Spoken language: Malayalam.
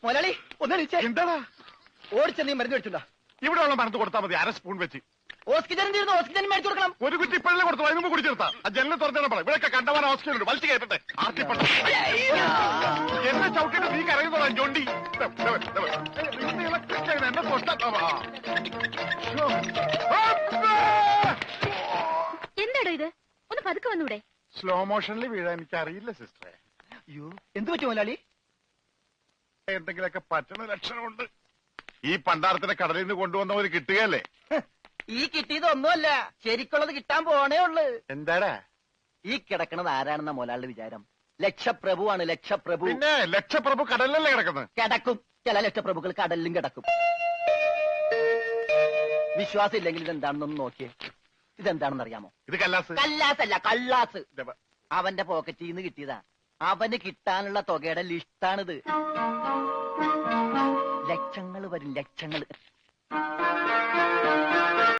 മുതലാളി ഒന്നടിച്ചേ. എന്താടാ ഓടിച്ച നീ മരുന്ന് മേടിച്ചുണ്ടാ. ഇവിടെ ഉള്ള മരുന്ന് കൊടുത്താൽ മതി, 1/2 സ്പൂൺ വെച്ച്. ഓക്സിജൻ തീർന്നു, ഓക്സിജൻ മേടിച്ചു കൊടുക്കണം. ഒരു കുറ്റി ഇപ്പോഴേ കൊടുത്തു, അതിന് മുമ്പ് കുടിച്ചെടുത്താ. ആ ജനലിൽ തുറന്നു പറ, ഇവിടെയൊക്കെ കണ്ടവാൻ ഓക്സിജൻ ഉണ്ട്, വലിച്ചു കയറ്റട്ടെ. എന്നെ ചവിട്ടിട്ട് നീ കരയുന്നതാ ജോണ്ടി. എന്നെ എന്താടോ ഇത്? ഒന്ന് പതുക്കെ വന്നൂടെ? സ്ലോ മോഷനിൽ വീഴാൻ എനിക്ക് അറിയില്ല സിസ്റ്ററെ. അയ്യോ എന്ത് പറ്റും മുതലാളി? എന്തെങ്കിലുമൊക്കെ പറ്റുന്ന ലക്ഷണമുണ്ട്. ഈ പണ്ടാരത്തിനെ കടലിൽ നിന്ന് കൊണ്ടുവന്നവര് കിട്ടുകയല്ലേ? ഈ കിട്ടിയതൊന്നുമല്ല, ശരിക്കുള്ളത് കിട്ടാൻ പോണേ ഉള്ളു. എന്താടാ ഈ കിടക്കണത് ആരാണെന്ന മുതലാളിയുടെ വിചാരം? ലക്ഷപ്രഭുവാണ്, ലക്ഷപ്രഭു. പിന്നെ ലക്ഷപ്രഭു കടലിലല്ലേ കിടക്കുന്നത്? കിടക്കും, ചില ലക്ഷപ്രഭുക്കൾ കടലിലും കിടക്കും. വിശ്വാസം ഇല്ലെങ്കിൽ ഇതെന്താണെന്നൊന്ന് നോക്കിയേ. ഇതെന്താണെന്ന് അറിയാമോ? ഇത് കല്ലാസ്. കല്ലാസല്ല, കള്ളാസ്. അവന്റെ പോക്കറ്റിൽ നിന്ന് കിട്ടിയതാ. അവന് കിട്ടാനുള്ള തുകയുടെ ലിസ്റ്റാണിത്. ലക്ഷങ്ങൾ വരും, ലക്ഷങ്ങൾ.